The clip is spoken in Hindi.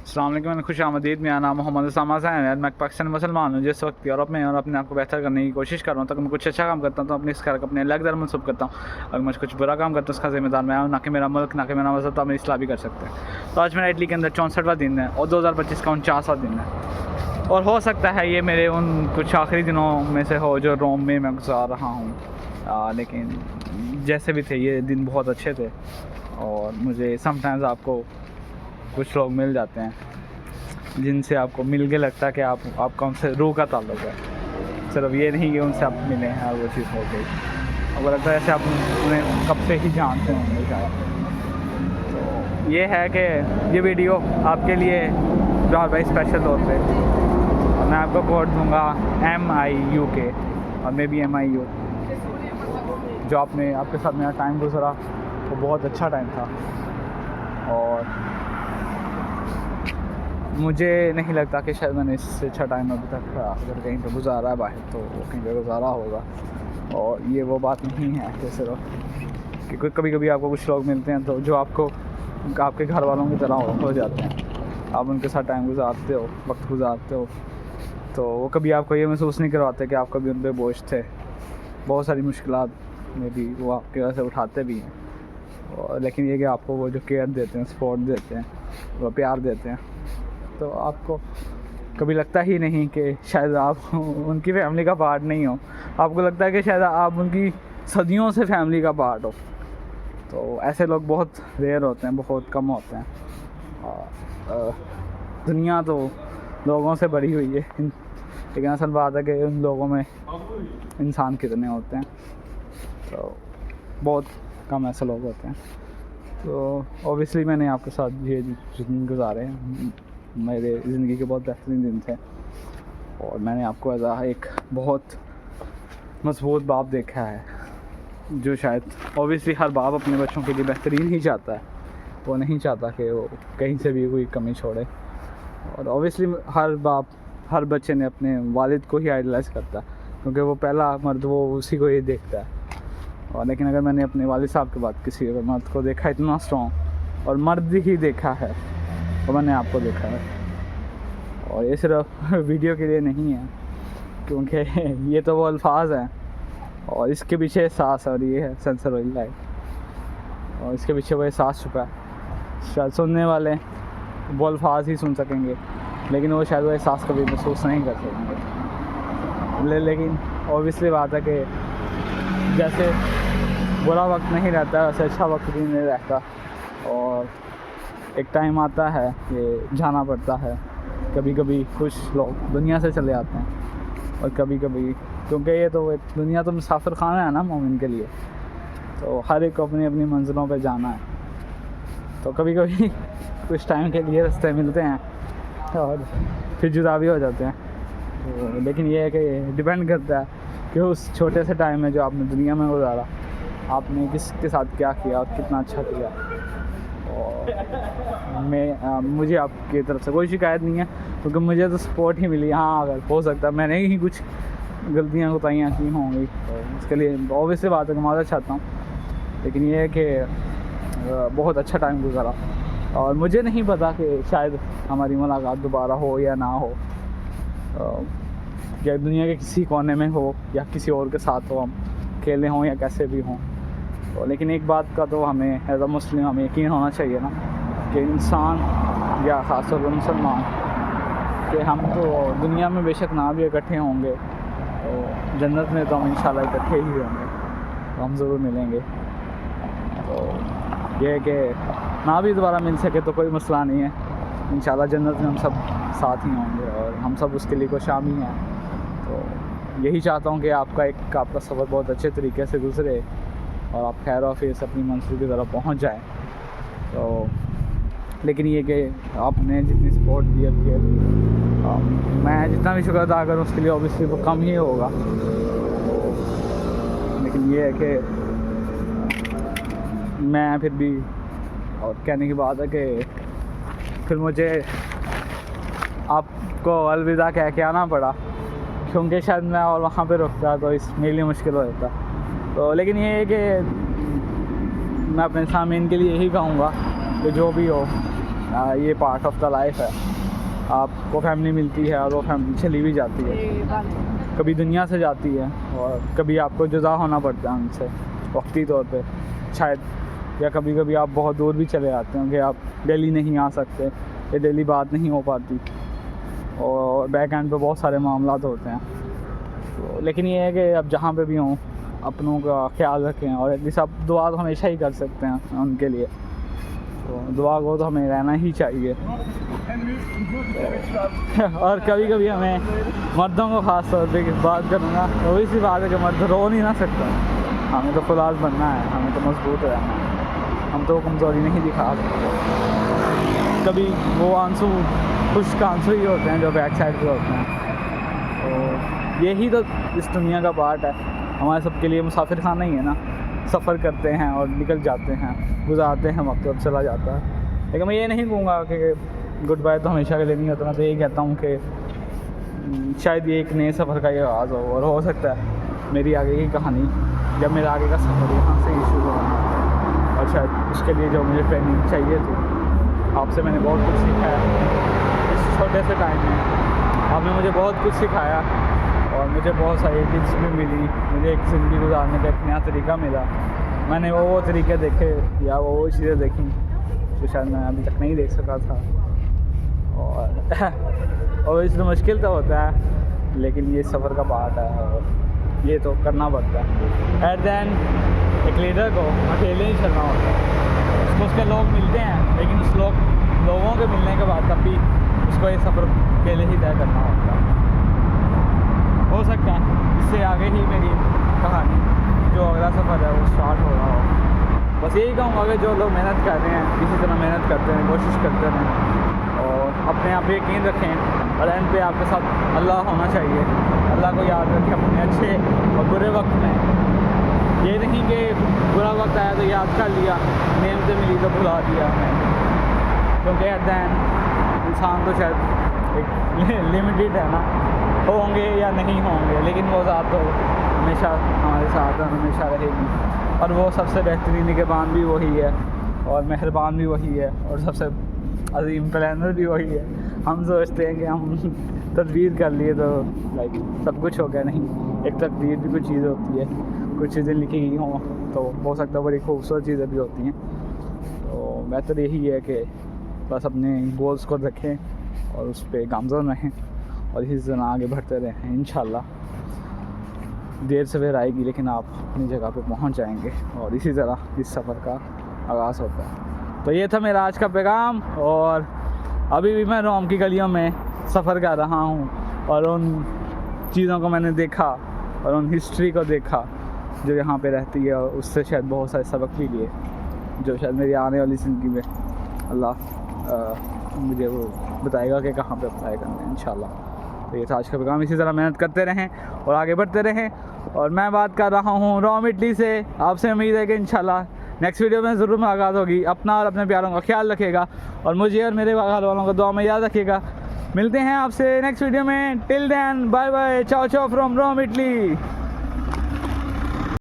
अस्सलाम वालेकुम, मैं खुश आमदीद। मेरा नाम मोहम्मद उसामा है। मैं पाकिस्तानी मुसलमान हूँ। जिस वक्त यूरोप में और अपने आप को बेहतर करने की कोशिश कर रहा हूँ, तो मैं कुछ अच्छा काम करता हूँ तो अपने इस कर अपने अलग दर मनसूब करता हूँ। अगर मैं कुछ बुरा काम करता हूँ उसका जिम्मेदार मैं हूँ, ना कि मेरा मुल्क, ना कि मेरा मजहब। तो आप मेरी इस्लाह भी कर सकते हैं। तो आज मेरा इटली के अंदर 64वां दिन है और 2025 का 49वां दिन है। और हो सकता है ये मेरे उन कुछ आखिरी दिनों में से हो जो रोम में मैं गुजार रहा हूँ। लेकिन जैसे भी थे ये दिन बहुत अच्छे थे। और मुझे समटाइम्स आपको कुछ लोग मिल जाते हैं जिनसे आपको मिल के लगता है कि आपका उनसे रूह का ताल्लुक है। सिर्फ ये नहीं कि उनसे आप मिले हैं और वो चीज़ हो गई। और लगता है ऐसे आप उन्हें कब से ही जानते होंगे शायद। तो ये है कि ये वीडियो आपके लिए बहुत भाई स्पेशल तौर पे, और मैं आपको कोड दूंगा MIUK और मे बी MIU। जो आपके साथ मेरा टाइम गुजरा वो बहुत अच्छा टाइम था। और मुझे नहीं लगता कि शायद मैंने इससे अच्छा टाइम अभी तक अगर कहीं पर गुजारा है बाहर तो वो कहीं पर गुजारा होगा। और ये वो बात नहीं है कि सिर्फ कि कभी कभी आपको कुछ लोग मिलते हैं तो जो आपके घर वालों की तरह हो जाते हैं। आप उनके साथ टाइम गुजारते हो, वक्त गुजारते हो, तो वो कभी आपको ये महसूस नहीं करवाते कि आप कभी उन पर बोझ थे। बहुत सारी मुश्किलात में भी वो आपके वजह से उठाते भी हैं। और लेकिन ये कि आपको वो जो केयर देते हैं, सपोर्ट देते हैं, वो प्यार देते हैं, तो आपको कभी लगता ही नहीं कि शायद आप उनकी फैमिली का पार्ट नहीं हो। आपको लगता है कि शायद आप उनकी सदियों से फैमिली का पार्ट हो। तो ऐसे लोग बहुत रेयर होते हैं, बहुत कम होते हैं। दुनिया तो लोगों से भरी हुई है, लेकिन असल बात है कि उन लोगों में इंसान कितने होते हैं। तो बहुत कम ऐसे लोग होते हैं। तो ऑब्वियसली मैंने आपके साथ ये दिन गुजारे हैं, मेरे ज़िंदगी के बहुत बेहतरीन दिन थे। और मैंने आपको एक बहुत मजबूत बाप देखा है, जो शायद ऑब्वियसली हर बाप अपने बच्चों के लिए बेहतरीन ही चाहता है। वो नहीं चाहता कि वो कहीं से भी कोई कमी छोड़े। और ऑब्वियसली हर बच्चे ने अपने वालिद को ही आइडलाइज़ करता है, क्योंकि वो पहला मर्द वो उसी को ही देखता है। और लेकिन अगर मैंने अपने वालिद साहब के बाद किसी अगर मर्द को देखा इतना स्ट्रॉन्ग, और मर्द ही देखा है, तो मैंने आपको देखा है। और ये सिर्फ वीडियो के लिए नहीं है, क्योंकि ये तो वो अल्फाज हैं और इसके पीछे एहसास है, और ये है सेंसर ऑयल लाइट। और इसके पीछे वो एहसास छुपा है। शायद सुनने वाले वो अल्फाज ही सुन सकेंगे, लेकिन वो शायद वो एहसास कभी महसूस नहीं कर सकेंगे। लेकिन ऑब्वियसली बात है कि जैसे बुरा वक्त नहीं रहता वैसे अच्छा वक्त भी नहीं रहता। और एक टाइम आता है कि जाना पड़ता है। कभी कभी कुछ लोग दुनिया से चले आते हैं, और कभी कभी, क्योंकि ये तो दुनिया तो मुसाफिर खाना है ना मोमिन के लिए, तो हर एक को अपनी अपनी मंजिलों पे जाना है। तो कभी कभी कुछ टाइम के लिए रास्ते मिलते हैं और फिर जुदा भी हो जाते हैं। तो लेकिन ये है कि डिपेंड करता है कि उस छोटे से टाइम में जो आपने दुनिया में गुजारा, आपने किसके साथ क्या किया और कितना अच्छा किया। और मुझे आपकी तरफ से कोई शिकायत नहीं है, क्योंकि मुझे तो सपोर्ट ही मिली। हाँ, अगर हो सकता है मैंने ही कुछ गलतियाँ कोताहियाँ की होंगी, तो उसके लिए ऑब्वियसली बात है कि माफ़ी चाहता हूँ। लेकिन ये है कि बहुत अच्छा टाइम गुजारा, और मुझे नहीं पता कि शायद हमारी मुलाकात दोबारा हो या ना हो, या दुनिया के किसी कोने में हो या किसी और के साथ हो, हम अकेले हों या कैसे भी हों। तो लेकिन एक बात का तो हमें एज अ मुस्लिम हमें यकीन होना चाहिए ना, कि इंसान या ख़ासतौर पर मुसलमान, कि हम तो दुनिया में बेशक ना भी इकट्ठे होंगे, तो जन्नत में तो हम इंशाल्लाह इकट्ठे ही होंगे, तो हम ज़रूर मिलेंगे। तो ये है कि ना भी दोबारा मिल सके तो कोई मसला नहीं है, इंशाल्लाह जन्नत में हम सब साथ ही होंगे, और हम सब उसके लिए कोशामी हैं। तो यही चाहता हूँ कि आपका सफ़र बहुत अच्छे तरीके से गुजरे और आप खैर वाफियत से अपनी मंजिल की तरफ पहुँच जाएँ। तो लेकिन ये कि आपने जितनी सपोर्ट दी है, मैं जितना भी शुक्र अदा करूँ उसके लिए ऑब्वियसली वो कम ही होगा। लेकिन ये है कि मैं फिर भी, और कहने की बात है कि फिर मुझे आपको अलविदा कह के आना पड़ा, क्योंकि शायद मैं और वहाँ पे रुकता तो इस मेरे लिए मुश्किल हो जाता। तो लेकिन ये है कि मैं अपने सामीन के लिए यही कहूँगा कि जो भी हो, ये पार्ट ऑफ द लाइफ है। आपको फैमिली मिलती है और वो फैमिली चली भी जाती है, कभी दुनिया से जाती है और कभी आपको जुदा होना पड़ता है उनसे वक्ती तौर पे शायद, या कभी कभी आप बहुत दूर भी चले जाते हैं कि आप दिल्ली नहीं आ सकते, ये दिल्ली बात नहीं हो पाती और बैक एंड पे बहुत सारे मामला होते हैं। तो लेकिन ये है कि अब जहाँ पे भी हों अपनों का ख्याल रखें और एटलीस्ट आप दुआ तो हमेशा ही कर सकते हैं उनके लिए, तो दुआ को तो हमें रहना ही चाहिए। और कभी कभी हमें मर्दों को ख़ास तौर पे बात करूँगा तो वही सी बात है कि मर्द रो नहीं ना सकता, हमें तो खुलास बनना है, हमें तो मजबूत रहना है, हम तो कमज़ोरी नहीं दिखा सकते। कभी वो आंसू खुश्क आंसू ही होते हैं जो बैक साइड पे होते हैं, तो यही तो इस दुनिया का पार्ट है, हमारे सबके लिए मुसाफिर खाना ही है ना, सफ़र करते हैं और निकल जाते हैं, गुजारते हैं वक्त और चला जाता है। लेकिन मैं ये नहीं कहूँगा कि गुड बाय तो हमेशा के लिए नहीं होता, मैं तो यही कहता हूँ कि शायद ये एक नए सफ़र का ये आगाज़ हो और हो सकता है मेरी आगे की कहानी जब मेरा आगे का सफ़र यहाँ से ही शुरू होना, और शायद उसके लिए जो मुझे ट्रेनिंग चाहिए थी आपसे मैंने बहुत कुछ सीखा है इस छोटे से टाइम में। आपने मुझे बहुत कुछ सिखाया और मुझे बहुत सारी टिप्स भी मिली, मुझे एक ज़िंदगी गुजारने का एक नया तरीका मिला, मैंने वो तरीके देखे या वो चीज़ें देखी जो शायद मैं अभी तक नहीं देख सका था। और इसमें मुश्किल तो होता है लेकिन ये सफ़र का पार्ट है और ये तो करना पड़ता है। एट द एंड एक लीडर को अकेले ही चलना होता है, उसको उसके लोग मिलते हैं लेकिन उस लोगों के मिलने के बाद तब भी उसको ये सफ़र अकेले ही तय करना होता है। हो सकता है इससे आगे ही मेरी कहानी जो अगला सफ़र है वो स्टार्ट हो रहा हो। बस यही कहूँगा कि जो लोग मेहनत कर रहे हैं इसी तरह मेहनत करते रहें, कोशिश करते रहें और अपने आप पे यकीन रखें और एंड पे आपके साथ अल्लाह होना चाहिए। अल्लाह को याद रखें अपने अच्छे और बुरे वक्त में, ये नहीं कि बुरा वक्त आया तो याद कर लिया, नेमतें मिली तो भुला दिया हमें, क्योंकि एट द एंड इंसान तो शायद एक लिमिटेड है ना, होंगे या नहीं होंगे लेकिन वो ज़ात तो हमेशा हमारे साथ हमेशा रहेगी और वो सबसे बेहतरीन निगहबान भी वही है और मेहरबान भी वही है और सबसे अजीम प्लानर भी वही है। हम सोचते हैं कि हम तदबीर कर लिए तो लाइक सब कुछ हो गया, नहीं, एक तकदीर भी कुछ चीज़ होती है, कुछ चीज़ें लिखी गई हों तो हो सकता है बड़ी खूबसूरत चीज़ें भी होती हैं। तो बेहतर यही है कि बस अपने गोल्स को रखें और उस पर गामज़न रहें और इसी तरह आगे बढ़ते रहें। इंशाल्लाह देर सवेर आएगी लेकिन आप अपनी जगह पे पहुंच जाएंगे और इसी तरह इस सफ़र का आगाज़ होता है। तो ये था मेरा आज का पैगाम और अभी भी मैं रोम की गलियों में सफ़र कर रहा हूँ और उन चीज़ों को मैंने देखा और उन हिस्ट्री को देखा जो यहाँ पे रहती है और उससे शायद बहुत सारे सबक भी लिए जो शायद मेरी आने वाली ज़िंदगी में अल्लाह मुझे वो बताएगा कि कहाँ पे अप्लाई करना है इंशाल्लाह। तो ये था आज का पैगाम, इसी तरह मेहनत करते रहें और आगे बढ़ते रहें। और मैं बात कर रहा हूँ रोम इटली से, आपसे उम्मीद है कि इंशाल्लाह नेक्स्ट वीडियो में ज़रूर मुलाकात होगी। अपना और अपने प्यारों का ख्याल रखिएगा और मुझे और मेरे घर वालों को दुआ में याद रखिएगा। मिलते हैं आपसे नेक्स्ट वीडियो में, टिल देन बाय बाय, चाओ चाओ फ्रॉम रोम इटली।